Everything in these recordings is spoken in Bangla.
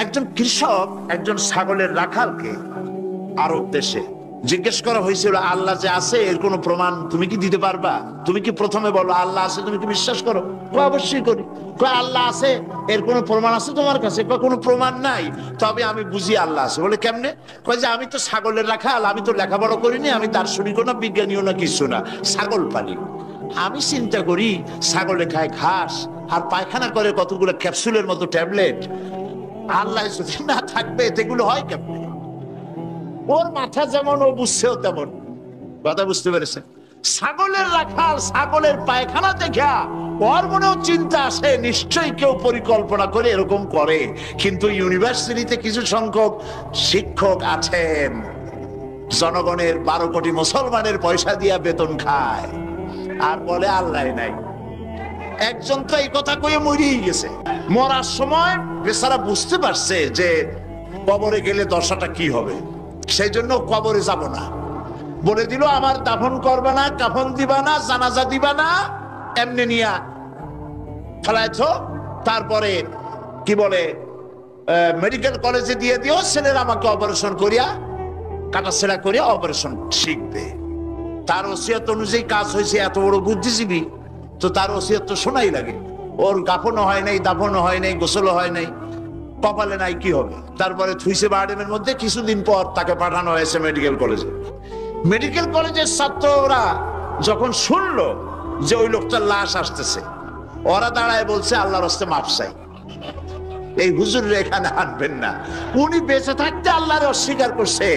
একজন কৃষক একজন ছাগলের রাখালকে আরব দেশে জিজ্ঞেস করা হয়েছিল, আল্লাহ যে আছে এর কোনো প্রমাণ তুমি কি দিতে পারবা? তুমি কি প্রথমে বলো আল্লাহ আছে, তুমি কি বিশ্বাস করো? অবশ্যই করি। আল্লাহ আছে, এর কোনো প্রমাণ আছে তোমার কাছে? কোনো প্রমাণ নাই, তবে আমি বুঝি আল্লাহ আছে। বলে কেমনে? কয় যে আমি তো ছাগলের রাখাল, আমি তো লেখাপড়া করিনি, আমি দার্শনিকও না, বিজ্ঞানীও না, কিছু না, ছাগল পালি। আমি চিন্তা করি ছাগলে খায় ঘাস আর পায়খানা করে কতগুলো ক্যাপসুলের মতো ট্যাবলেট, আল্লাহ যদি না থাকবে এগুলো হয় কেমনে? ওর মাথা যেমন ও বুঝছেও তেমন। কথা বুঝতে পেরেছেন? ছাগলের রাখাল ছাগলের পায়খানা দেখা ওর মনেও চিন্তা আসে, নিশ্চয়ই কেউ পরিকল্পনা করে এরকম করে। কিন্তু ইউনিভার্সিটিতে কিছু সংখ্যক শিক্ষক আছেন জনগণের 12 কোটি মুসলমানের পয়সা দিয়া বেতন খায় আর বলে আল্লাহ নাই। একজন তো এই কথা কয়ে মরিয়ে গেছে। মরার সময় বেচারা বুঝতে পারছে যে কবরে গেলে দশাটা কি হবে, সেই জন্য কবরে যাব না। বলে দিল আমার দাফন করবে না, কাফন দিবা না, জানাজা দিবা না, এমনি নিয়া ফেলাইছ। তারপরে কি বলে মেডিকেল কলেজে দিয়ে দিও, ছেলেরা আমাকে অপারেশন করিয়া কাটাছেড়া করিয়া অপারেশন শিখবে। তার ওসিয়ত অনুযায়ী কাজ হয়েছে। এত বড় বুদ্ধিজীবী, তো তার ওসিয়ত তো শোনাই লাগে। ওর কাফনও হয় নাই, দাফনও হয় নাই, গোসলও হয় নাই, কপালে নাই, কি হবে? তারপরে থুইছে বারডেমের মধ্যে। কিছুদিন পর তাকে পাঠানো হয়েছে মেডিকেল কলেজে। মেডিকেল কলেজের ছাত্ররা যখন শুনলো যে ওই লোকটার লাশ আসতেছে, ওরা দাঁড়ায় বলছে আল্লাহর রাস্তে মাফ চাই, এই হুজুর এখানে আনবেন না। উনি বেঁচে থাকতে আল্লাহরে অস্বীকার করছে।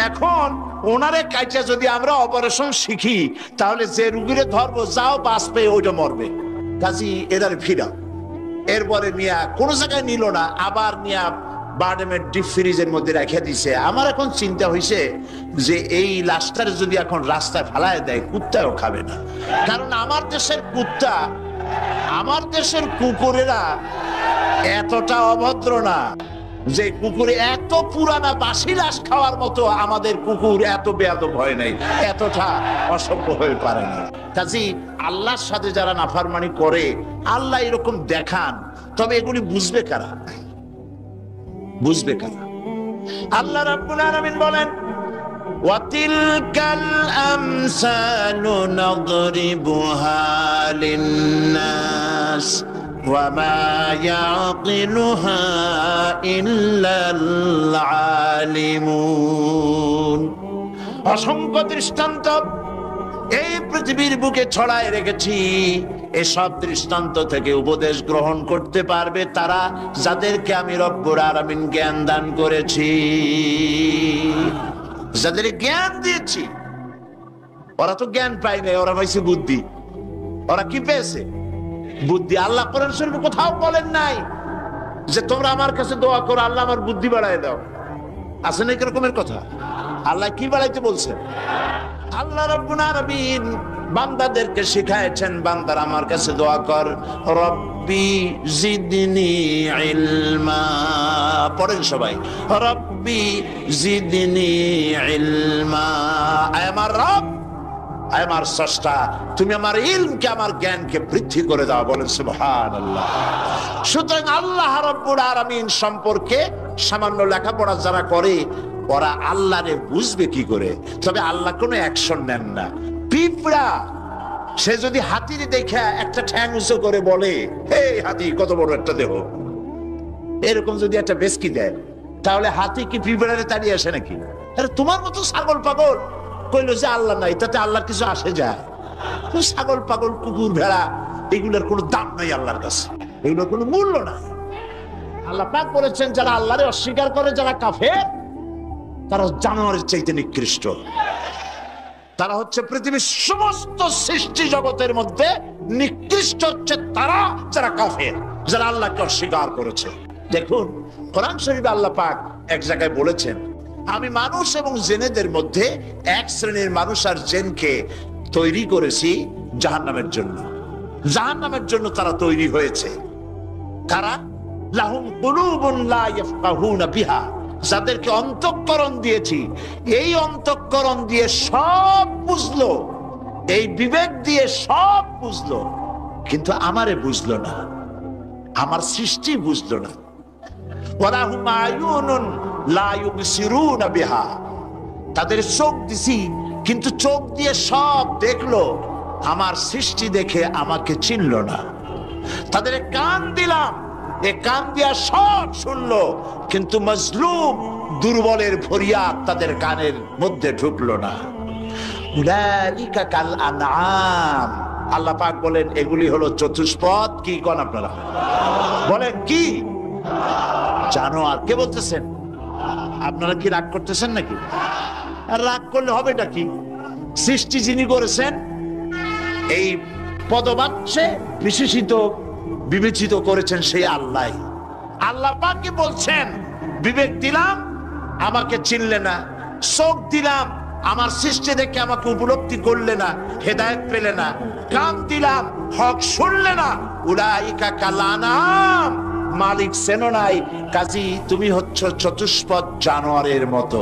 এখন ওনারে কাইটা যদি আমরা অপারেশন শিখি, তাহলে যে রুগীরে ধরবো যাও বাঁচবে, ওইটা মরবে। কাজী এদারে ফিরা। এরপরে মিয়া কোনো জায়গায় নিল না, আবার মিয়া বারডেমের ডিপ ফ্রিজের মধ্যে রেখে দিছে। আমার এখন চিন্তা হয়েছে যে এই লাশটার যদি এখন রাস্তায় ফেলায় দেয়, কুত্তাও খাবে না। কারণ আমার দেশের কুত্তা, আমার দেশের কুকুরেরা এতটা অভদ্র না যে কুকুরে এত পুরানা বাসি লাশ খাওয়ার মতো আমাদের কুকুর এত বেয়াদব হয় নাই, এতটা অসভ্য হয়ে পারে না। কাজী আল্লাহর সাথে যারা নাফরমানি করে, আল্লাহ এরকম দেখান, তবে এগুলি বুঝবে কারা? বুঝবে কারা? আল্লাহ রাব্বুল আলামিন বলেন ওয়াতিলকাল আমসালু নাদরিবুহা লিন্নাস ওয়ামা ইয়াকিলুহা ইল্লাল আলিমুন। অসংখ্য দৃষ্টান্ত এই পৃথিবীর বুকে ছড়ায় রেখেছি। এসব দৃষ্টান্ত থেকে উপদেশ গ্রহণ করতে পারবে তারা যাদেরকে আমি রব্বুল আলামিন জ্ঞান দান করেছি, যাদের জ্ঞান দিয়েছি। ওরা তো জ্ঞান পায় নাই, ওরা পাইছে বুদ্ধি। ওরা কি পেয়েছে? বুদ্ধি। আল্লাহ কোরআন শরীফে কোথাও বলেন নাই যে তোমরা আমার কাছে দোয়া করো আল্লাহ আমার বুদ্ধি বাড়ায় দাও। আছে না এরকমের কথা? আল্লাহ কি বাড়াইতে বলছেন? আল্লাহ রাব্বুল আলামিন বান্দাদেরকে শিখায়েছেন, বান্দারা আমার কাছে দোয়া কর, রব্বি জিদনি ইলমা। পড়েন সবাই, রব্বি জিদনি ইলমা। আয় আমার রব, আয় আমার স্রষ্টা, তুমি আমার ইলমকে, আমার জ্ঞানকে বৃদ্ধি করে দাও। বলেন সুবহানাল্লাহ। সুতরাং আল্লাহ রাব্বুল আলামিন সম্পর্কে সামান্য লেখাপড়া যারা করে, ওরা আল্লাহরে বুঝবে কি করে? তবে আল্লাহ কোনো অ্যাকশন নেন না। পিঁপড়া সে যদি হাতির দেখে একটা ঠ্যাং উঁচু করে বলে, এই হাতি কত বড় একটা দেহ, এরকম যদি একটা বেসকি দেয়, তাহলে হাতি কি পিঁপড়ারে তাড়িয়ে আসে নাকি? আরে তোমার মতো ছাগল পাগল কইলো যে আল্লাহ নাই, তাতে আল্লাহর কিছু আসে যায়? ছাগল পাগল, কুকুর, ভেড়া, এগুলোর কোনো দাম নাই আল্লাহর কাছে, এগুলোর কোনো মূল্য নাই। আল্লাহ পাক বলেছেন যারা আল্লাহরে অস্বীকার করে, যারা কাফের, তারা জানোয়ারের চাইতে নিকৃষ্ট। তারা হচ্ছে পৃথিবীর সমস্ত সৃষ্টি জগতের মধ্যে নিকৃষ্ট হচ্ছে তারা, যারা কাফের, যারা আল্লাহকে অস্বীকার করেছে। দেখুন কোরআন শরীফে আল্লাহ পাক এক জায়গায় বলেছেন, আমি মানুষ এবং জিনেদের মধ্যে এক শ্রেণীর মানুষ আর জিনকে তৈরি করেছি জাহান্নামের জন্য। জাহান্নামের জন্য তারা তৈরি হয়েছে। তারা লাহুম কুলুবুন লা ইয়াফকাহুনা বিহা, যাদেরকে অন্তঃকরণ দিয়েছি, এই অন্তঃকরণ দিয়ে সব বুঝলো, এই বিবেক দিয়ে সব বুঝলো, কিন্তু আমারে বুঝলো না, আমার সৃষ্টি বুঝলো না। ওয়ালাহুম আয়ুনুন লা ইউবসিরুনা বিহা, তাদের চোখ দিছি কিন্তু চোখ দিয়ে সব দেখলো, আমার সৃষ্টি দেখে আমাকে চিনল না। তাদের কান দিলাম, এ কান দিয়া সব শুনলো, কিন্তু মজলুম দুর্বলের ফরিয়াদ তাদের কানের মধ্যে ঢুকলো না। উলাইকা কাল আনআম, আল্লাহ পাক বলেন এগুলি হলো চতুষ্পদ। কি কোন আপনারা বলেন কি? জানোয়ার। কে বলতেছেন? আপনারা কি রাগ করতেছেন নাকি? আর রাগ করলে হবেটা কি? সৃষ্টি যিনি করেছেন, এই পদবাচ্যে বিশেষিত বিবেচিত করেছেন সেই আল্লাহ। আল্লাহ পাকই বলছেন বিবেক দিলাম, আমাকে চিনলে না, চোখ দিলাম, আমার সৃষ্টি দেখে আমাকে উপলব্ধি করলে না, হেদায়েত পেলে না, কান দিলাম, হক শুনলে না, উলাইকা কাল আনআম, মালিক চেনো নাই, কাজী তুমি হচ্ছ চতুষ্পদ জানোয়ারের মতো।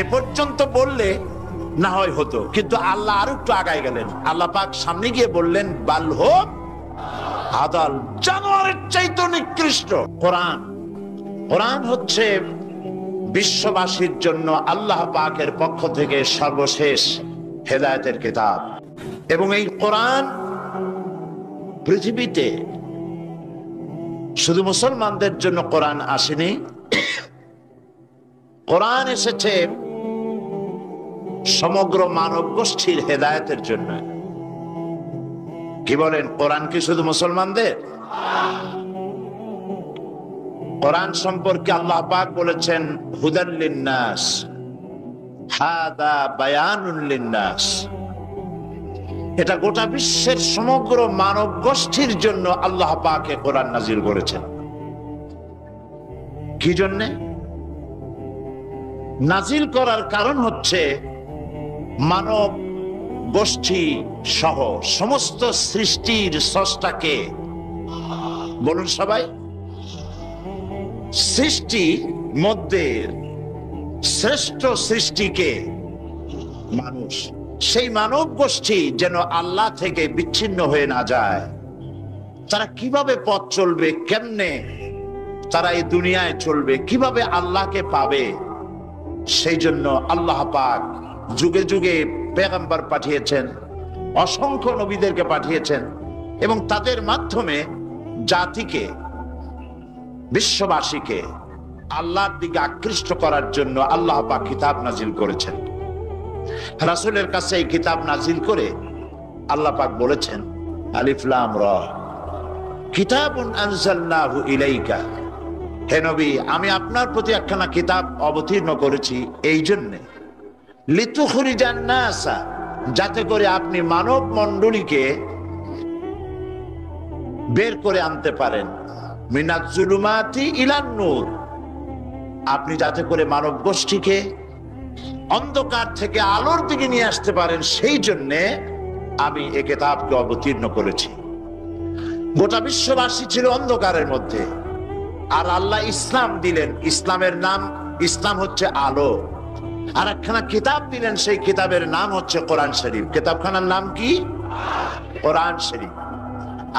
এ পর্যন্ত বললে না হয় হতো, কিন্তু আল্লাহ আরো একটু আগায় গেলেন। আল্লাহ পাক সামনে গিয়ে বললেন বালহুম আদাল, জানোয়ারের চাইতে নিকৃষ্ট। কোরআন, কোরআন হচ্ছে বিশ্ববাসীর জন্য আল্লাহ পাকের পক্ষ থেকে সর্বশেষ হেদায়েতের কিতাব। এবং এই কোরআন পৃথিবীতে শুধু মুসলমানদের জন্য কোরআন আসেনি, কোরআন এসেছে সমগ্র মানব গোষ্ঠীর হেদায়েতের জন্য। কি বলেন? কোরআন কি শুধু মুসলমানদের? কোরআন সম্পর্কে আল্লাহ পাক বলেছেন হুদাল লিন্নাস, হাদা বায়ানুন লিন্নাস। এটা গোটা বিশ্বের সমগ্র মানব গোষ্ঠীর জন্য আল্লাহ পাক কোরআন নাজিল করেছেন। কি জন্য নাজিল করার কারণ হচ্ছে মানব গোষ্ঠী সহ সমস্ত সৃষ্টির স্রষ্টাকে, বলুন সবাই, সৃষ্টির মধ্যে শ্রেষ্ঠ সৃষ্টিকে মানুষ, সেই মানব গোষ্ঠী যেন আল্লাহ থেকে বিচ্ছিন্ন হয়ে না যায়। তারা কিভাবে পথ চলবে, কেমনে তারা এই দুনিয়ায় চলবে, কিভাবে আল্লাহকে পাবে, সেই জন্য আল্লাহ পাক যুগে যুগে পেগম্বর পাঠিয়েছেন, অসংখ্য নবীদেরকে পাঠিয়েছেন, এবং তাদের মাধ্যমে জাতিকে, বিশ্ববাসীকে আল্লাহর দিকে আকৃষ্ট করার জন্য আল্লাহ পাক কিতাব নাজিল করেছেন। রাসূলের কাছে এই কিতাব নাজিল করে আল্লাহ পাক বলেছেন আলিফ লাম র, কিতাবুন আনজালনাহু ইলাইকা, হে নবী আমি আপনার প্রতি একখানা কিতাব অবতীর্ণ করেছি এই জন্যে, লিতুখরিজান নাসা, যাতে করে আপনি মানব মণ্ডলীকে বের করে আনতে পারেন, মিনাজ জুলুমাতি ইলান নূর, আপনি যাতে করে মানব গোষ্ঠীকে অন্ধকার থেকে আলোর দিকে নিয়ে আসতে পারেন, সেই জন্যে আমি এ কিতাবকে অবতীর্ণ করেছি। গোটা বিশ্ববাসী ছিল অন্ধকারের মধ্যে, আর আল্লাহ ইসলাম দিলেন, ইসলামের নাম, ইসলাম হচ্ছে আলো, আর একখানা কিতাব দিলেন, সেই কিতাবের নাম হচ্ছে কোরআন শরীফ। কিতাবখানার নাম কি? কোরআন শরীফ।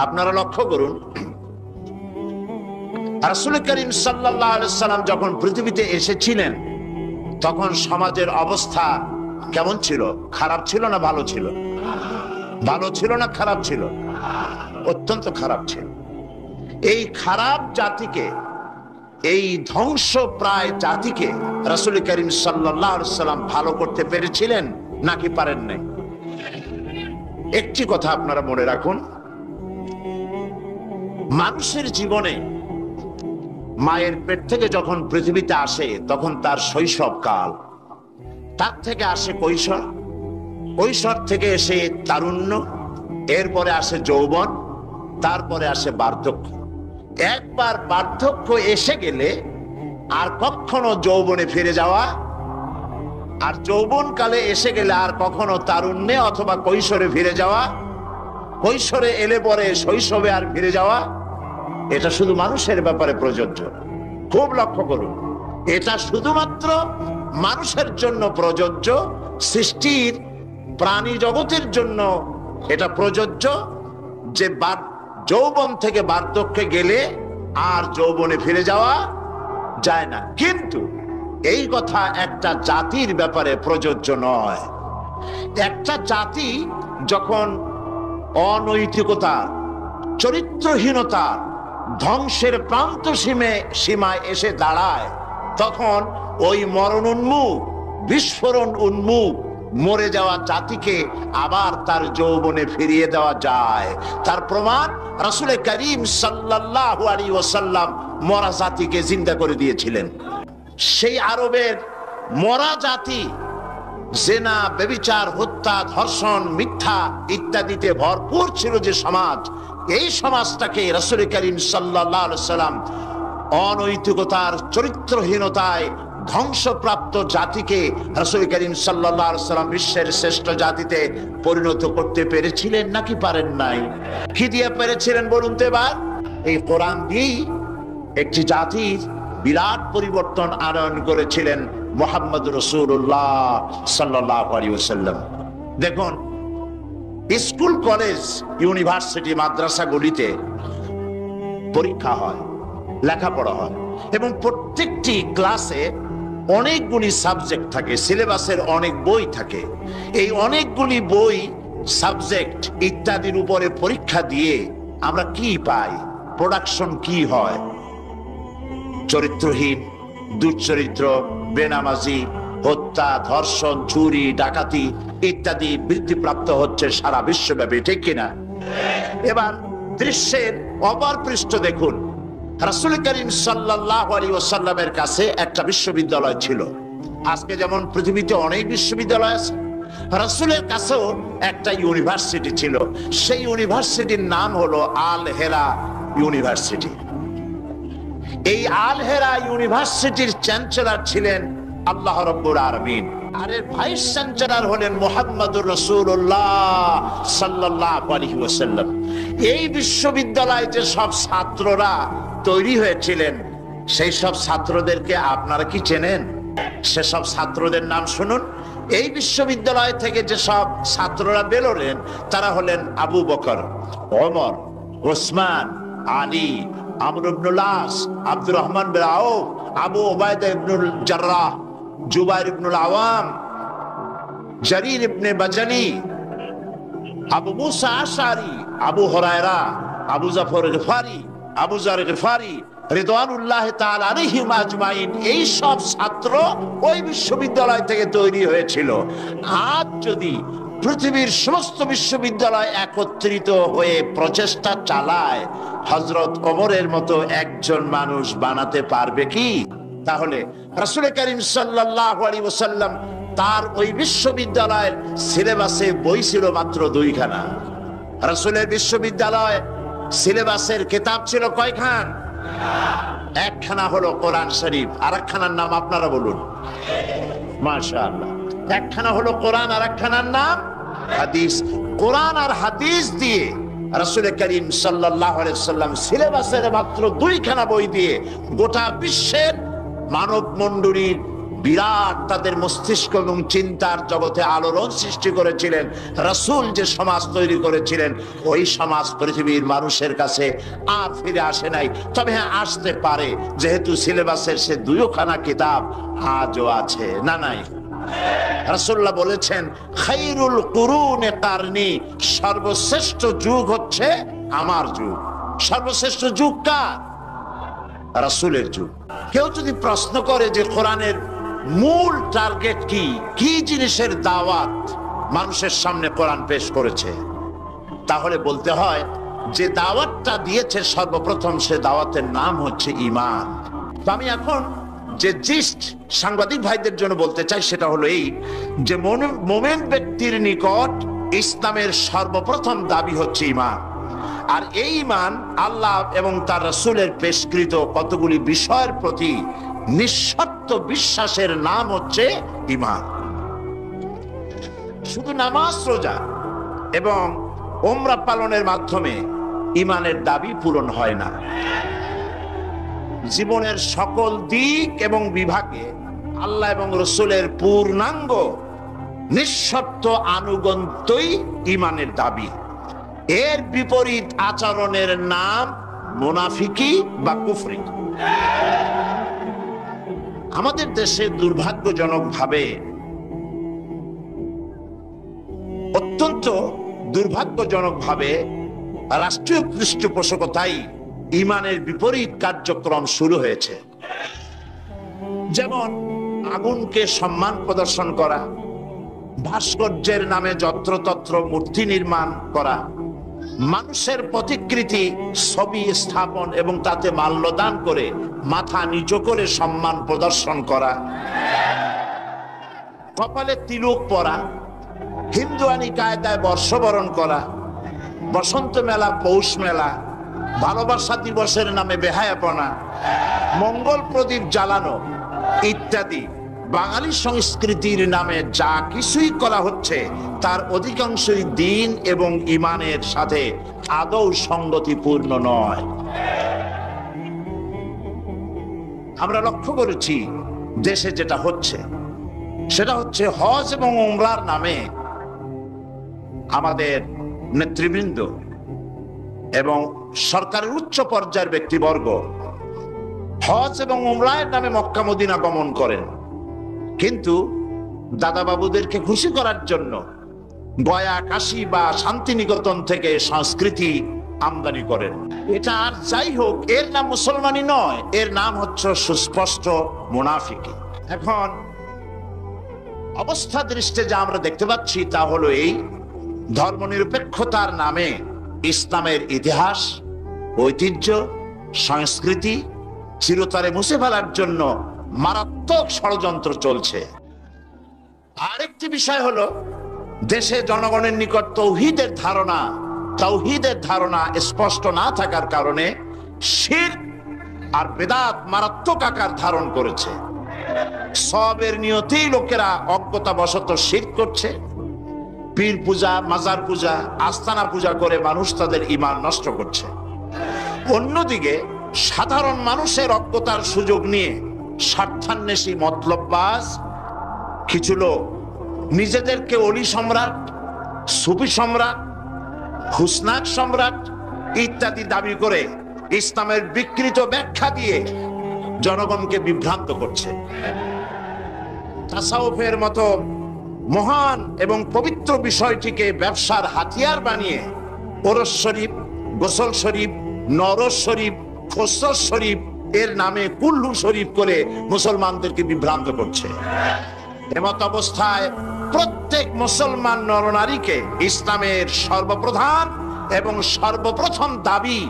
আপনারা লক্ষ্য করুন, রাসূল করিম সাল্লাল্লাহু আলাইহি সাল্লাম যখন পৃথিবীতে এসেছিলেন তখন সমাজের অবস্থা কেমন ছিল? খারাপ ছিল না ভালো ছিল? ভালো ছিল না খারাপ ছিল? অত্যন্ত খারাপ ছিল। এই খারাপ জাতিকে, এই ধ্বংস প্রায় জাতিকে রাসূল করিম সাল্লাল্লাহু আলাইহি সাল্লাম ভালো করতে পেরেছিলেন নাকি পারেন নাই? একটি কথা আপনারা মনে রাখুন, মানুষের জীবনে মায়ের পেট থেকে যখন পৃথিবীতে আসে তখন তার শৈশব কাল, তার থেকে আসে কৈশোর, কৈশোর থেকে এসে তারুণ্য, এরপরে আসে যৌবন, তারপরে আসে বার্ধক্য। একবার বার্ধক্য এসে গেলে আর কখনো যৌবনে ফিরে যাওয়া, আর যৌবন কালে এসে গেলে আর কখনো তারুণ্যে অথবা কৈশোরে ফিরে যাওয়া, কৈশোরে এলে পরে শৈশবে আর ফিরে যাওয়া, এটা শুধু মানুষের ব্যাপারে প্রযোজ্য। খুব লক্ষ্য করুন, এটা শুধুমাত্র মানুষের জন্য প্রযোজ্য, সৃষ্টির প্রাণী জগতের জন্য এটা প্রযোজ্য যে যৌবন থেকে বার্ধক্যে গেলে আর যৌবনে ফিরে যাওয়া যায় না। কিন্তু এই কথা একটা জাতির ব্যাপারে প্রযোজ্য নয়। একটা জাতি যখন অনৈতিকতা, চরিত্রহীনতা, ধ্বংসের প্রান্ত সীমায় এসে দাঁড়ায়, তখন ওই মরণ উন্মুখ, বিস্ফোরণ উন্মুখ মরে যাওয়া জাতিকে আবার তার যৌবনে ফিরিয়ে দেওয়া যায়। তার প্রমাণ রাসূল করিম সাল্লাল্লাহু আলাইহি ওয়াসাল্লাম মরা জাতিকে জিন্দা করে দিয়েছিলেন। সেই আরবের মরা জাতি জেনা, ব্যভিচার, হত্যা, ধর্ষণ, মিথ্যা ইত্যাদিতে ভরপুর ছিল যে সমাজ, এই সমাজটাকে রাসূল করিম সাল্লাল্লাহু আলাইহি ওয়াসাল্লাম অনৈতিকতার, চরিত্রহীনতায় ধ্বংসপ্রাপ্ত জাতিকে রাসূল করিম সাল্লাল্লাহু আলাইহি ওয়াসাল্লাম বিশ্বের শ্রেষ্ঠ জাতিতে পরিণত করতে পেরেছিলেন নাকি পারেন নাই? কি দিয়ে পেরেছিলেন বলুন তো এবার? এই কোরআন দিয়েই একটি জাতির বিরাট পরিবর্তন আনয়ন করেছিলেন মুহাম্মদ রাসূলুল্লাহ সাল্লাল্লাহু আলাইহি ওয়াসাল্লাম। দেখুন, স্কুল, কলেজ, ইউনিভার্সিটি, মাদ্রাসাগুলিতে পরীক্ষা হয়, লেখাপড়া হয়, এবং প্রত্যেকটি ক্লাসে অনেকগুলি সাবজেক্ট থাকে, সিলেবাসের অনেক বই থাকে। এই অনেকগুলি বই, সাবজেক্ট ইত্যাদির উপরে পরীক্ষা দিয়ে আমরা কি পাই? প্রোডাকশন কি হয়? চরিত্রহীন, দুশ্চরিত্র, বেনামাজি, হত্যা, ধর্ষণ, চুরি, ডাকাতি ইত্যাদি বৃদ্ধিপ্রাপ্ত হচ্ছে সারা বিশ্বব্যাপী, ঠিক কিনা? এবার দৃশ্যের অপর পৃষ্ঠ দেখুন, রাসূল করিম সাল্লাল্লাহু আলাইহি ওয়াসাল্লামের কাছে একটা বিশ্ববিদ্যালয় ছিল। আজকে যেমন পৃথিবীতে অনেক বিশ্ববিদ্যালয় আছে, রাসূলের কাছেও একটা ইউনিভার্সিটি ছিল। সেই ইউনিভার্সিটির নাম হলো আল হেরা ইউনিভার্সিটি। এই আল হেরা ইউনিভার্সিটির চ্যান্সেলর ছিলেন আল্লাহ রাব্বুল আলামিন, আর এর ভাইস চ্যান্সেলর হলেন মুহাম্মদুর রাসূলুল্লাহ সাল্লাল্লাহু আলাইহি ওয়াসাল্লাম। এই বিশ্ববিদ্যালয়ে যে সব ছাত্ররা তৈরি হয়েছিলেন, সেই সব ছাত্রদেরকে আপনারা কি চেনেন? সেসব ছাত্রদের নাম শুনুন। এই বিশ্ববিদ্যালয় থেকে যে সব ছাত্ররা বেরোলেন, তারা হলেন আবু বকর, ওমর, ওসমান, আলী, আমর ইবনুল আস, আব্দুর রহমান বিন আউফ, আবু উবাইদা ইবনুল জাররাহ, জুবাইর ইবনুল আওয়াম, জারির ইবনে বাজালি, আবু মুসা আশআরী, আবু হুরায়রা, আবু জাফর গিফারি, আবু যার গিফারি রিদওয়ানুল্লাহ তাআলা আলাইহিম আজমাইন। এই সব ছাত্র ওই বিশ্ববিদ্যালয় থেকে তৈরি হয়েছিল। আজ যদি পৃথিবীর সমস্ত বিশ্ববিদ্যালয় একত্রিত হয়ে প্রচেষ্টা চালায়, হযরত ওমরের মতো একজন মানুষ বানাতে পারবে কি? তাহলে রাসূল করিম সাল্লাল্লাহু আলাইহি ওয়াসাল্লাম তার ওই বিশ্ববিদ্যালয়ের সিলেবাসে বই ছিল মাত্র 2খানা। রাসূলের বিশ্ববিদ্যালয় সিলেবাসের কিতাব ছিল কয়খান? একখানা হলো কোরআন শরীফ, আরেকখানার নাম আপনারা বলুন। মাশাআল্লাহ, একখানা হলো কোরআন, আরেকখানার নাম হাদিস। কোরআন আর হাদিস দিয়ে রাসূল করিম সাল্লাল্লাহু আলাইহি ওয়াসাল্লাম সিলেবাসের মাত্র 2খানা বই দিয়ে গোটা বিশ্বের মানব মণ্ডলীর বিরাট তাদের মস্তিষ্ক এবং চিন্তার জগতে আলোড়ন সৃষ্টি করেছিলেন। রাসূল যে সমাজ তৈরি করেছিলেন, ওই সমাজ পৃথিবীর মানুষের কাছে আর ফিরে আসে নাই। তবে হ্যাঁ, আসতে পারে, যেহেতু সিলেবাসের সে 2খানা কিতাব আজও আছে। না নাই? রাসূলুল্লাহ বলেছেন, খায়রুল কুরুনে কারনি, সর্বশ্রেষ্ঠ যুগ হচ্ছে আমার যুগ। সর্বশ্রেষ্ঠ যুগ কার? রাসূলের যুগ। কেউ যদি প্রশ্ন করে যে কোরআনের মূল টার্গেট কি, কি জিনিসের দাওয়াত মানুষের সামনে কোরআন পেশ করেছে, তাহলে বলতে হয় যে দাওয়াতটা দিয়েছে সর্বপ্রথম, সে দাওয়াতের নাম হচ্ছে ঈমান। তো আমি এখন যে জিস্ট সাংবাদিক ভাইদের জন্য বলতে চাই সেটা হলো এই, যে মুমিন ব্যক্তির নিকট ইসলামের সর্বপ্রথম দাবি হচ্ছে ঈমান। আর এই ঈমান আল্লাহ এবং তার রাসূলের পেশকৃত কতগুলি বিষয়ের প্রতি নিঃশর্ত বিশ্বাসের নাম হচ্ছে ঈমান। শুধু নামাজ, রোজা এবং উমরা পালনের মাধ্যমে ঈমানের দাবি পূরণ হয় না। জীবনের সকল দিক এবং বিভাগে আল্লাহ এবং রাসূলের পূর্ণাঙ্গ নিঃশর্ত আনুগত্যই ঈমানের দাবি। এর বিপরীত আচরণের নাম মুনাফিকি বা কুফরি। আমাদের দেশে দুর্ভাগ্যজনকভাবে, অত্যন্ত দুর্ভাগ্যজনকভাবে রাষ্ট্রীয় পৃষ্ঠপোষকতায় ঈমানের বিপরীত কার্যক্রম শুরু হয়েছে। যেমন আগুনকে সম্মান প্রদর্শন করা, ভাস্কর্যের নামে যত্রতত্র মূর্তি নির্মাণ করা, মানুষের প্রতিকৃতি ছবি স্থাপন এবং তাতে মাল্যদান করে মাথা নিচু করে সম্মান প্রদর্শন করা, কপালে তিলক পরা, হিন্দুয়ানি কায়দায় বর্ষবরণ করা, বসন্ত মেলা, পৌষ মেলা, ভালোবাসা দিবসের নামে বেহায়াপনা, মঙ্গল প্রদীপ জ্বালানো ইত্যাদি বাঙালি সংস্কৃতির নামে যা কিছুই করা হচ্ছে তার অধিকাংশই দ্বীন এবং ঈমানের সাথে আদৌ সঙ্গতিপূর্ণ নয়। আমরা লক্ষ্য করেছি দেশে যেটা হচ্ছে সেটা হচ্ছে হজ এবং উমরার নামে আমাদের নেতৃবৃন্দ এবং সরকারের উচ্চ পর্যায়ের ব্যক্তিবর্গ হজ এবং উমরার নামে মক্কা মদিনা গমন করেন, কিন্তু দাদা বাবুদেরকে খুশি করার জন্য গয়া, কাশী বা শান্তিনিকেতন থেকে সংস্কৃতি আমদানি করেন। এটা আর যাই হোক, এর নাম মুসলমানই নয়, এর নাম হচ্ছে সুস্পষ্ট মুনাফিকি। এখন অবস্থা দৃষ্টে যা আমরা দেখতে পাচ্ছি তা হলো এই, ধর্মনিরপেক্ষতার নামে ইসলামের ইতিহাস, ঐতিহ্য, সংস্কৃতি চিরতরে মুছে ফেলার জন্য মারাত্মক ষড়যন্ত্র চলছে। আরেকটি বিষয় হলো দেশে জনগণের নিকট তাওহীদের ধারণা স্পষ্ট না থাকার কারণে শিরক আর বেদাত মারাত্মক আকার ধারণ করেছে। সওয়াবের নিয়তেই লোকেরা অজ্ঞতাবশত শিরক করছে, পীর পূজা, মাজার পূজা, আস্তানা পূজা করে মানুষ তাদের ঈমান নষ্ট করছে। অন্যদিকে সাধারণ মানুষের অজ্ঞতার সুযোগ নিয়ে স্বার্থান্বেষী মতলববাজ কিছু লোক নিজেদেরকে অলি সম্রাট, সুফি সম্রাট, হুসনাক সম্রাট ইত্যাদি দাবি করে ইসলামের বিকৃত ব্যাখ্যা দিয়ে জনগণকে বিভ্রান্ত করছে। তাসাউফের মতো মহান এবং পবিত্র বিষয়টিকে ব্যবসার হাতিয়ার বানিয়ে ওরস শরীফ, গোসল শরীফ, নরস শরীফ, খসরস শরীফ এর নামে কুল্লু শরীফ করে মুসলমানদেরকে বিভ্রান্ত করছে। এমত অবস্থায় প্রত্যেক মুসলমান নরনারীকে ইসলামের সর্বপ্রধান এবং সর্বপ্রথম দাবি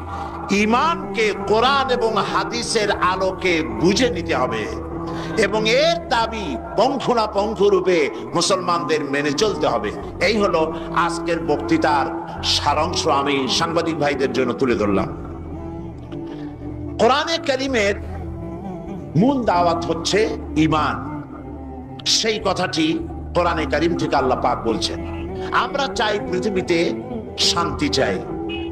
ঈমানকে কোরআন এবং হাদিসের আলোকে বুঝে নিতে হবে এবং এর দাবি পঙ্খু রূপে মুসলমানদের মেনে চলতে হবে। এই হলো আজকের বক্তৃতার সারাংশ আমি সাংবাদিক ভাইদের জন্য তুলে ধরলাম। কোরআনে কারীমের মূল দাওয়াত হচ্ছে ঈমান। সেই কথাটি কোরআনে কারীম থেকে আল্লাহ পাক বলছেন। আমরা চাই পৃথিবীতে শান্তি চাই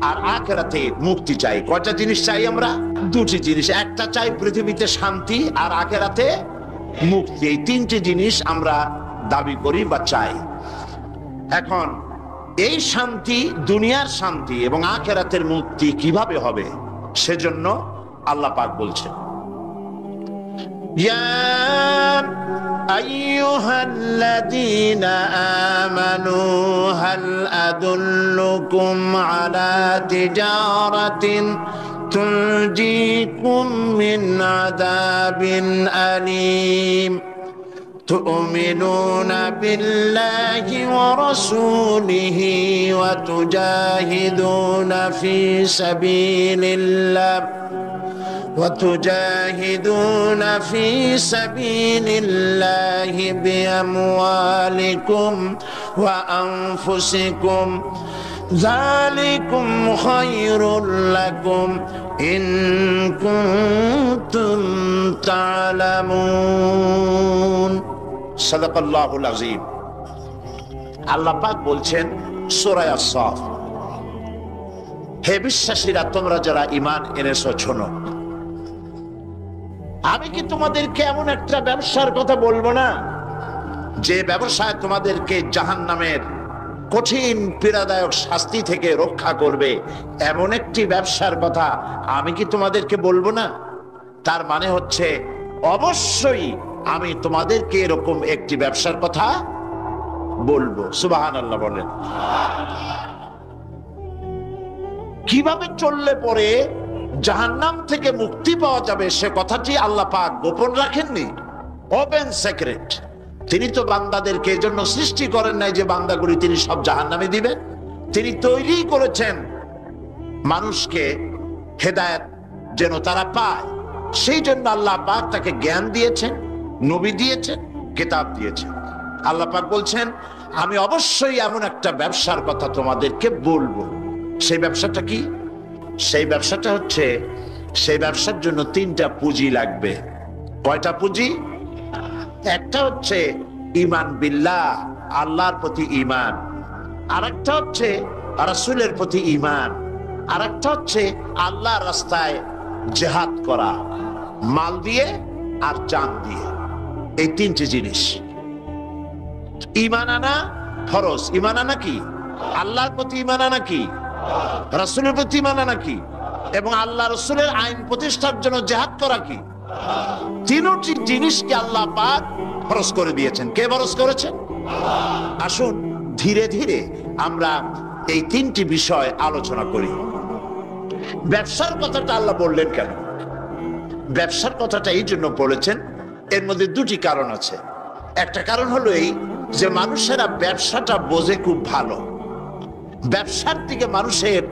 আর আখিরাতে মুক্তি চাই। কয়টা জিনিস চাই আমরা? দুটি জিনিস। একটা চাই পৃথিবীতে শান্তি আর আখিরাতে মুক্তি। এই তিনটি জিনিস আমরা দাবি করি বা চাই। এখন এই শান্তি, দুনিয়ার শান্তি এবং আখিরাতের মুক্তি কিভাবে হবে সেজন্য আল্লাহ পাক বলছেন, ইয়া আইয়ুহাল্লাযীনা আমানু হাল আদুল্লুকুম আলা তিজারাতিন তুনজিকুম মিন আযাবিন আলীম তু'মিনুনা বিল্লাহি ওয়া রাসূলিহি ওয়া তুজাহিদুনা ফি সাবিলিল্লাহ وتجاهدون في سبيل الله بأموالكم وأنفسكم ذلكم خير لكم إن كنتم تعلمون صدق الله العظيم। আল্লাহ পাক বলছেন সূরা আস-সাফ, হে বিশ্বাসীরা, তোমরা যারা ঈমান এনেছো শোনো, আমি কি তোমাদেরকে এমন একটা ব্যবসার কথা বলবো না যে ব্যবসায় তোমাদেরকে জাহান্নামের কঠিন পীড়াদায়ক শাস্তি থেকে রক্ষা করবে? এমন একটি ব্যবসার কথা আমি কি তোমাদেরকে বলবো না? তার মানে হচ্ছে অবশ্যই আমি তোমাদেরকে এরকম একটি ব্যবসার কথা বলবো। সুবহানাল্লাহ বলেন। কিভাবে চললে পরে জাহান্নাম থেকে মুক্তি পাওয়া যাবে সে কথাটি আল্লাহ পাক গোপন রাখেননি, ওপেন সিক্রেট। তিনি তো বান্দাদেরকে এজন্য সৃষ্টি করেন নাই যে বান্দাগুলি তিনি সব জাহান্নামে দিবেন। তিনি তৈরি করেছেন মানুষকে হেদায়েত যেন তারা পায়, সেই জন্য আল্লাহ পাক তাকে জ্ঞান দিয়েছেন, নবী দিয়েছেন, কিতাব দিয়েছেন। আল্লাহ পাক বলছেন আমি অবশ্যই এমন একটা ব্যবসার কথা তোমাদেরকে বলবো। সেই ব্যবসাটা কি? সেই ব্যবসাটা হচ্ছে, সেই ব্যবসার জন্য 3টা পুঁজি লাগবে। কয়টা পুঁজি? একটা হচ্ছে ঈমান বিল্লাহ, আল্লাহর প্রতি ঈমান। আরেকটা হচ্ছে রাসূলের প্রতি ঈমান। আরেকটা হচ্ছে আল্লাহর রাস্তায় জিহাদ করা, মাল দিয়ে আর জান দিয়ে। এই 3টি জিনিস। ঈমান আনা ফরজ। ঈমান আনা কি? আল্লাহর প্রতি ঈমান আনা কি? রাসূলের প্রতি ঈমান আনা কি? এবং আল্লাহ রাসূলের আইন প্রতিষ্ঠার জন্য জিহাদ করা কি? 3টি জিনিসকে আল্লাহ পাক ফরজ করে দিয়েছেন। কে ফরজ করেছেন? আসুন ধীরে ধীরে আমরা এই 3টি বিষয় আলোচনা করি। ব্যবসার কথাটা আল্লাহ বললেন কেন? ব্যবসার কথাটা এই জন্য বলেছেন, এর মধ্যে 2টি কারণ আছে। একটা কারণ হলো এই যে মানুষেরা ব্যবসাটা বোঝে খুব ভালো। ব্যবসার দিকে মানুষের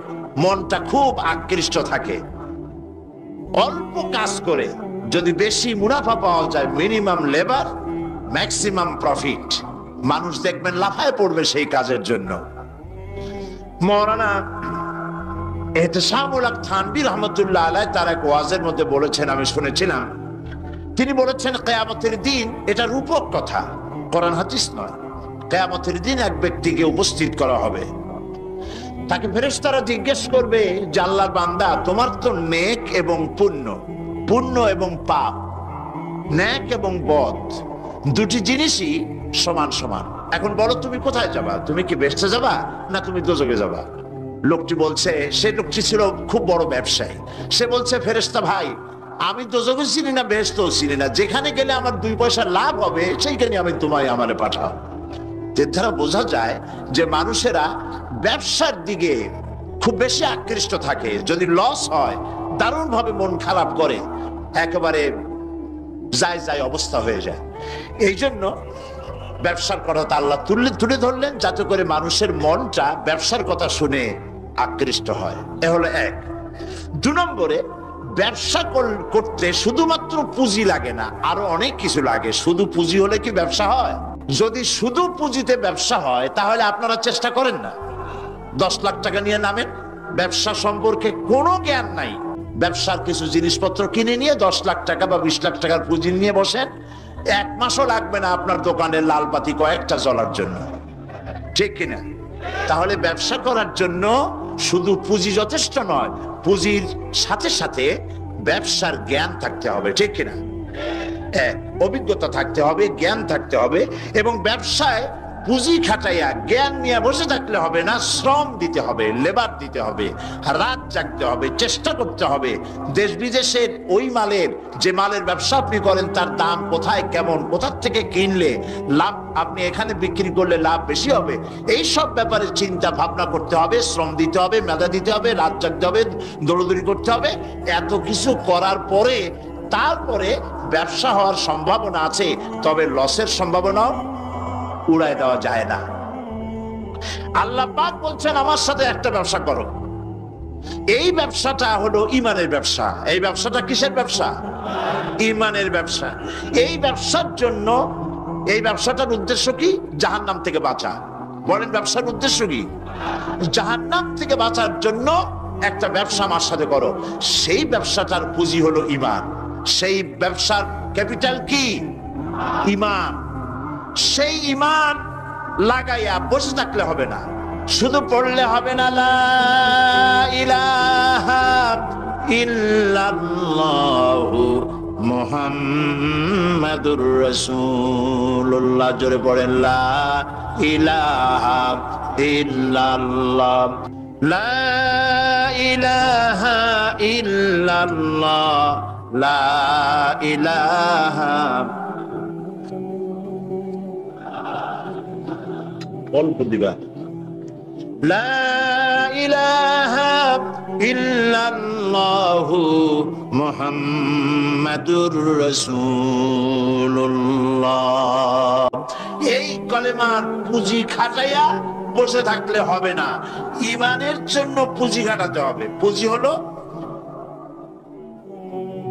মনটা খুব আকৃষ্ট থাকে। অল্প কাজ করে যদি বেশি মুনাফা পাওয়া যায়, মিনিমাম লেবার ম্যাক্সিমাম প্রফিট, মানুষ দেখবেন লাফায় পড়বে সেই কাজের জন্য। মাওলানা এহতেশামুল হক থানভী রহমাতুল্লাহ আলাইহি তার এক ওয়াজের মধ্যে বলেছেন, আমি শুনেছিলাম, তিনি বলেছেন কিয়ামতের দিন, এটা রূপক কথা, কোরআন হাদিস নয়। কিয়ামতের দিন এক ব্যক্তিকে উপস্থিত করা হবে, তাকে ফেরেশতারা জিজ্ঞেস করবে যে আল্লাহর বান্দা, তোমার তো নেক এবং পুণ্য, পুণ্য এবং পাপ, নেক এবং বদ, 2টি জিনিসই সমান সমান। এখন বলো তুমি কোথায় যাবা? তুমি কি বেহেশতে যাবা না তুমি দোজখে যাবা? লোকটি বলছে, সে লোকটি ছিল খুব বড় ব্যবসায়ী। সে বলছে ফেরেশতা ভাই, আমি দোজখও চিনি না, বেহেশতও চিনি না, যেখানে গেলে আমার 2 পয়সা লাভ হবে সেইখানে আমি তোমায় আমারে পাঠাও। এর দ্বারা বোঝা যায় যে মানুষেরা ব্যবসার দিকে খুব বেশি আকৃষ্ট থাকে। যদি লস হয় দারুণ ভাবে মন খারাপ করে, একেবারে যায় অবস্থা হয়ে যায়। এই জন্য ব্যবসার কথা আল্লাহ তুলে ধরলেন যাতে করে মানুষের মনটা ব্যবসার কথা শুনে আকৃষ্ট হয়। এ হলো 1। 2 নম্বরে, ব্যবসা করতে শুধুমাত্র পুঁজি লাগে না, আরো অনেক কিছু লাগে। শুধু পুঁজি হলে কি ব্যবসা হয়? যদি শুধু পুঁজিতে ব্যবসা হয় তাহলে আপনারা চেষ্টা করেন না। 10 লাখ টাকা নিয়ে নামেন, ব্যবসা সম্পর্কে কোনো জ্ঞান নাই, ব্যবসার কিছু জিনিসপত্র কিনে নিয়ে 10 লাখ টাকা বা 20 লাখ টাকার পুঁজি নিয়ে বসেন, 1 মাসও লাগবে না আপনার দোকানের লাল বাতি কয়েকটা জ্বলার জন্য, ঠিক কিনা? তাহলে ব্যবসা করার জন্য শুধু পুঁজি যথেষ্ট নয়, পুঁজির সাথে সাথে ব্যবসার জ্ঞান থাকতে হবে, ঠিক কিনা? অভিজ্ঞতা থাকতে হবে, জ্ঞান থাকতে হবে। এবং ব্যবসায় পুঁজি খাটাইয়া জ্ঞান নিয়ে বসে থাকলে হবে না, শ্রম দিতে হবে, লেবার দিতে হবে, রাত জাগতে হবে, চেষ্টা করতে হবে। দেশ বিদেশের ওই মালের, যে মালের ব্যবসা আপনি করেন তার দাম কোথায়, কেমন, কোথা থেকে কিনলে লাভ, আপনি এখানে বিক্রি করলে লাভ বেশি হবে, এই সব ব্যাপারে চিন্তা ভাবনা করতে হবে, শ্রম দিতে হবে, মেধা দিতে হবে, রাত জাগতে হবে, দৌড়দৌড়ি করতে হবে। এত কিছু করার পরে তারপরে ব্যবসা হওয়ার সম্ভাবনা আছে, তবে লসের সম্ভাবনাও উড়ায় দেওয়া যায় না। আল্লাহ পাক বলছেন আমার সাথে একটা ব্যবসা করো। এই ব্যবসাটা হলো ঈমানের ব্যবসা। এই ব্যবসাটা কিসের ব্যবসা? ঈমানের ব্যবসা। এই ব্যবসার জন্য, এই ব্যবসাটার উদ্দেশ্য কি? জাহান্নাম থেকে বাঁচা। বলেন ব্যবসার উদ্দেশ্য কি? জাহান্নাম থেকে বাঁচার জন্য একটা ব্যবসা আমার সাথে করো। সেই ব্যবসাটার পুঁজি হলো ঈমান। সেই ব্যবসার ক্যাপিটাল কি? ঈমান। সেই ঈমান লাগাইয়া বসে থাকলে হবে না, শুধু পড়লে হবে না লা ইলাহা ইল্লাল্লাহু মুহাম্মাদুর রাসূলুল্লাহ। জোরে পড়েন লা ইলাহা ইল্লাল্লাহ, লা ইলাহা ইল্লাল্লাহ লা ইলাহা, অল্প দিবা, লা ইলাহা ইল্লাল্লাহু মুহাম্মাদুর রাসূলুল্লাহ। এই কলেমার পুঁজি খাটাইয়া বসে থাকলে হবে না, ঈমানের জন্য পুঁজি খাটাতে হবে। পুঁজি হলো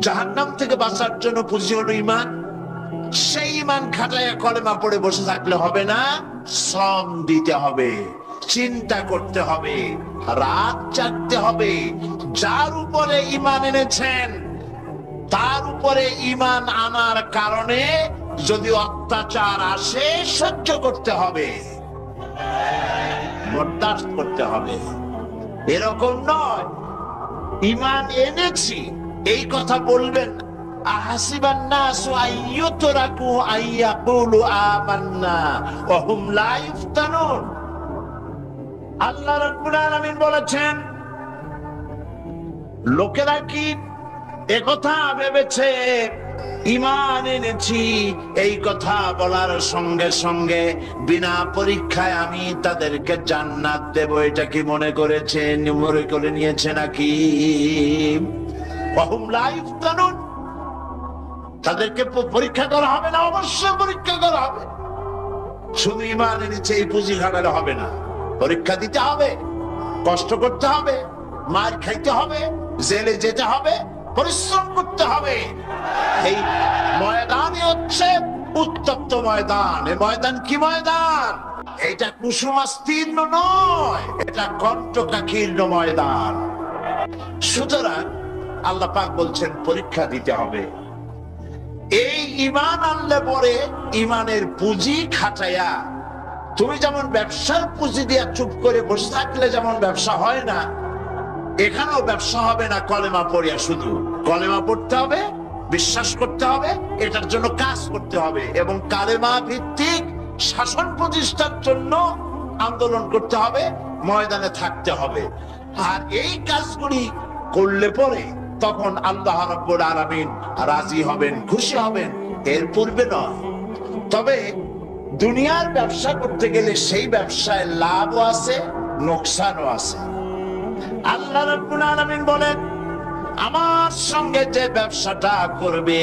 জাহান্নাম থেকে বাঁচার জন্য, পুঁজি হলো ঈমান। সেই ঈমান খাটাইয়া কলেমা পড়ে বসে থাকলে হবে না, শ্রম দিতে হবে, চিন্তা করতে হবে, রাত জাগতে হবে। যার উপরে ঈমান এনেছেন তার উপরে ঈমান আনার কারণে যদি অত্যাচার আসে সহ্য করতে হবে, বরদাস্ত করতে হবে। এরকম নয় ঈমান এনেছি এই কথা বলবেন আহাসিবান নাসু আইয়ুতরাকু আইয়াকুলু আমান্না ওয়া হুম লা ইফতানুন। আল্লাহ রাব্বুল আলামিন বলেছেন, লোকেরা কি একথা ভেবেছে ঈমান এনেছি এই কথা বলার সঙ্গে সঙ্গে বিনা পরীক্ষায় আমি তাদেরকে জান্নাত দেব, এটা কি মনে করেছেন, মনে করে নিয়েছে নাকি? ওয়া হুম লা ইফতানুন, তাদেরকে পরীক্ষা করা হবে না, অবশ্যই পরীক্ষা করা হবে। শুধু ঈমান এনেছে এই পুঁজি খাটালে হবে না, পরীক্ষা দিতে হবে, কষ্ট করতে হবে, মার খাইতে হবে, জেলে যেতে হবে, পরিশ্রম করতে হবে। এই ময়দানে হচ্ছে উত্তপ্ত ময়দান। এই ময়দান কি ময়দান? এটা কুসুমাস্তীর্ণ নয়, এটা কণ্টকাকীর্ণ ময়দান। সুতরাং আল্লাহ পাক বলছেন পরীক্ষা দিতে হবে। এই ঈমান আনলে পরে ঈমানের পুঁজি খাটাইয়া, তুমি যেমন ব্যবসার পুঁজি দিয়া চুপ করে বসে থাকলে যেমন ব্যবসা হয় না, এখানেও ব্যবসা হবে না কলেমা পড়িয়া। শুধু কলেমা পড়তে হবে, বিশ্বাস করতে হবে, এটার জন্য কাজ করতে হবে এবং কালেমা ভিত্তিক শাসন প্রতিষ্ঠার জন্য আন্দোলন করতে হবে, ময়দানে থাকতে হবে। আর এই কাজগুলি করলে পরে তখন আল্লাহ রাব্বুল আলামিন রাজি হবেন, খুশি হবেন, এর পূর্বে নয়। তবে দুনিয়ার ব্যবসা করতে গেলে সেই ব্যবসায় লাভও আছে, লোকসানও আছে। আল্লাহ রাব্বুল আলামিন বলেন, আমার সঙ্গে যে ব্যবসাটা করবে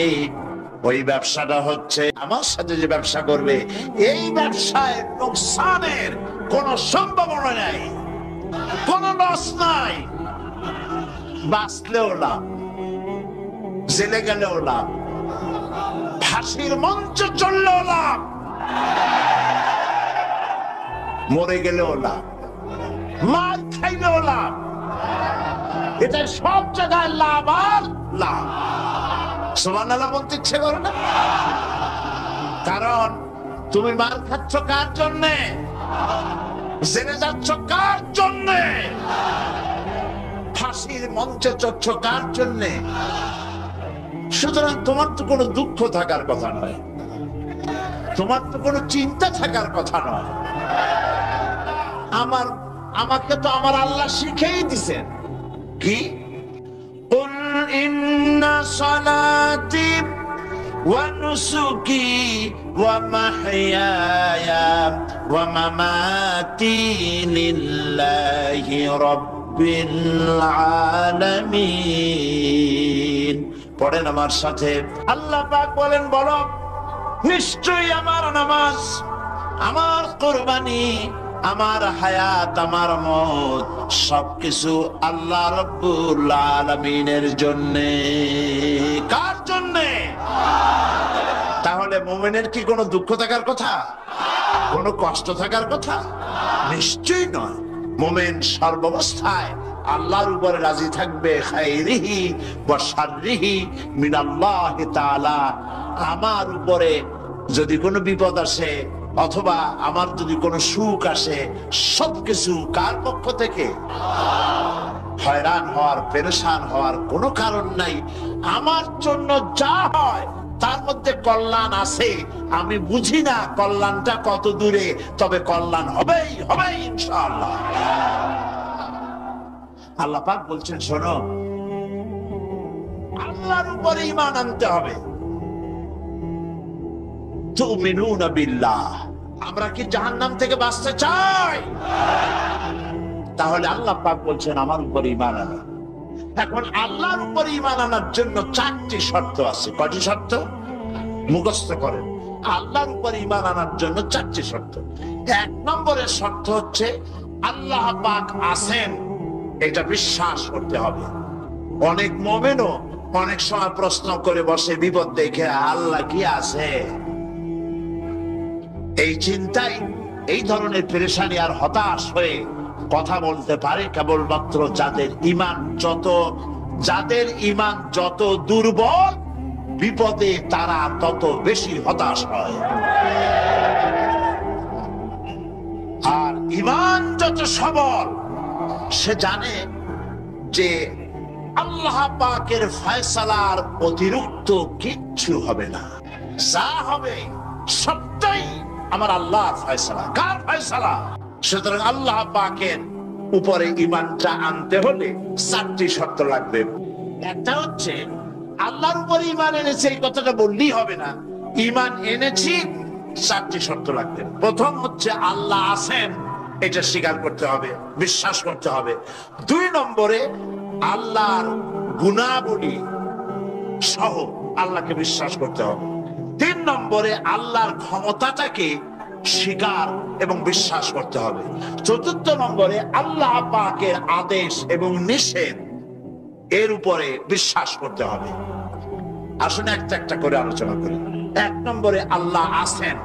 ওই ব্যবসাটা হচ্ছে, আমার সাথে যে ব্যবসা করবে এই ব্যবসায় লোকসানের কোনো সম্ভাবনা নাই, কোনো লস নাই। বাঁচলেও লাভ, জেলে গেলেও লাভ, ফাঁসির মঞ্চে চললেও লাভ, মরে গেলেও লাভ, মার খাইলেও লাভ। এটা সব জায়গায় লাভ আর লাভ। সুবহানাল্লাহ বলতে ইচ্ছে করে না? কারণ তুমি মার খাচ্ছ কার জন্যে? জেলে যাচ্ছ কার জন্যে? ফাঁসির মঞ্চে চড়ছ কার জন্যে? সুতরাং তোমার তো কোনো দুঃখ থাকার কথা নয়, তোমার তো কোনো চিন্তা থাকার কথা নয়। আমাকে তো আমার আল্লাহ শিখেই দিছেন কি, কুল ইন্না সালাতি ওয়া নুসুকি ওয়া মাহইয়ায়া ওয়া মামাতি লিল্লাহি রাব্বিল আলামিন। পড়েন আমার সাথে, আল্লাহ পাক বলেন, বলো নিশ্চয়ই আমার নামাজ, আমার কুরবানি, আমার হায়াত, আমার মত সবকিছু আল্লাহ রাব্বুল আলামিনের জন্যে। কার জন্যে? তাহলে মুমিনের কি কোনো দুঃখ থাকার কথা, কোনো কষ্ট থাকার কথা? নিশ্চয়ই নয়। মুমিন সর্বাবস্থায় আল্লাহর উপরে রাজি থাকবে, খাইরিহি ওয়া শাররিহি মিনাল্লাহি তাআলা। আমার উপরে যদি কোনো বিপদ আসে অথবা আমার যদি কোনো সুখ আসে, সবকিছু কার পক্ষ থেকে? হয়রান হওয়ার, পেরেশান হওয়ার কোনো কারণ নাই। আমার জন্য যা হয় তার মধ্যে কল্যাণ আছে। আমি বুঝি না কল্যাণটা কত দূরে, তবে কল্যাণ হবেই হবে ইনশাআল্লাহ। আল্লাহ পাক বলছেন, শোনো, আল্লাহ আল্লাহর উপরে ঈমান আনতে হবে। তুমিনুনা বিল্লাহ, আমরা কি জাহান্নাম থেকে বাঁচতে চাই? তাহলে আল্লাহ পাক বলছেন আমার উপর ঈমান আনো। এখন আল্লাহর উপর ঈমান আনার জন্য 4টি শর্ত আছে। কয়টি শর্ত? মুখস্থ করেন। আল্লাহর উপর ঈমান আনার জন্য 4টি শর্ত। 1 নম্বরের শর্ত হচ্ছে আল্লাহ পাক আছেন, এটা বিশ্বাস করতে হবে। অনেক মুমিনও অনেক সময় প্রশ্ন করে বসে বিপদ দেখে, আল্লাহ কি আছে? এই চিন্তাই এই ধরনের পেরেশানি আর হতাশ হয়ে কথা বলতে পারে কেবলমাত্র যাদের ঈমান যত দুর্বল, বিপদে তারা তত বেশি হতাশ হয়। আর ঈমান যত সবল, সে জানে যে আল্লাহ পাকের ফয়সালার অতিরিক্ত কিচ্ছু হবে না, যা হবে সবটাই আমার আল্লাহর ফয়সালা। কার ফয়সালা? সুতরাং আল্লাহ পাকের উপরে ঈমানটা আনতে হলে 4টি শর্ত লাগবে। একটা হচ্ছে আল্লাহর উপরে ঈমান এনেছে, এই কথাটা বললেই হবে না। ঈমান এনেছি, 4টি শর্ত লাগবে। প্রথম হচ্ছে আল্লাহ আছেন, এটা স্বীকার করতে হবে, বিশ্বাস করতে হবে। 2 নম্বরে আল্লাহর গুণাবলী সহ আল্লাহকে বিশ্বাস করতে হবে। 3 নম্বরে আল্লাহর ক্ষমতাটাকে স্বীকার এবং বিশ্বাস করতে হবে। 4 নম্বরে আল্লাহ পাকের আদেশ এবং নিষেধ এর উপরে বিশ্বাস করতে হবে। আসুন একটা একটা করে আলোচনা করি। 1 নম্বরে আল্লাহ আছেন।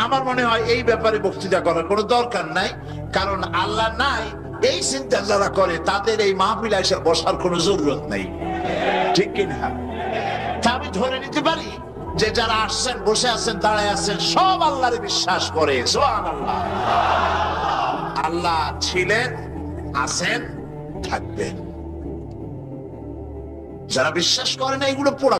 আমার মনে হয় এই ব্যাপারে বক্তৃতা করার কোনো দরকার নাই, কারণ আল্লাহ নাই এই চিন্তা যারা করে তাদের এই মাহফিলে এসে বসার কোনো জরুরত নেই, ঠিক কিনা? তা আমি ধরে নিতে পারি যে যারা আসছেন, বসে আছেন, দাঁড়ায় আছেন, সব আল্লাহরে বিশ্বাস করে। সুবহানাল্লাহ। আল্লাহ ছিলেন, আছেন, থাকবেন। যারা বিশ্বাস করে না এগুলো পোড়া